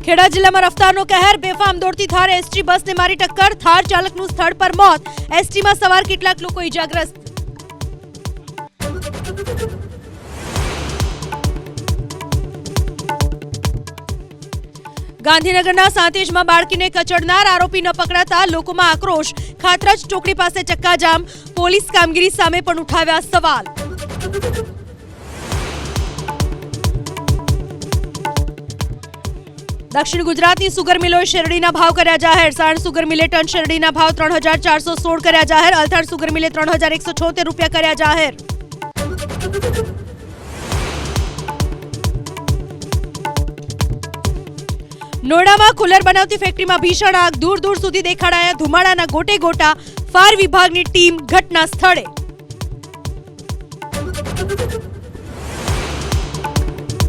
ખેડા જિલ્લામાં રફતારનો કહેર, બેફામ દોડતી થાર એસટી બસને મારી ટક્કર, થાર ચાલકનું સ્થળ પર મોત, એસટીમાં સવાર કેટલાક લોકો ઇજાગ્રસ્ત. ગાંધીનગરના સાંતેજમાં બાળકીને કચડનાર આરોપી ન પકડાતા લોકોમાં આક્રોશ, ખાતરજ ચોકડી પાસે ચક્કાજામ, પોલીસ કામગીરી સામે પણ ઉઠાવ્યા સવાલ. દક્ષિણ ગુજરાતની સુગર મિલોએ શેરડીના ભાવ કર્યા જાહેર, સાણ સુગર મિલે ટન શેરડીના ભાવ 3416 કર્યા જાહેર, અલથાણ સુગર મિલે 3176 રૂપિયા કર્યા જાહેર. નોઈડામાં કુલર બનાવતી ફેક્ટરીમાં ભીષણ આગ, દૂર દૂર સુધી દેખાડાયા ધુમાડાના ગોટે ગોટા, ફાયર વિભાગની ટીમ ઘટના સ્થળે.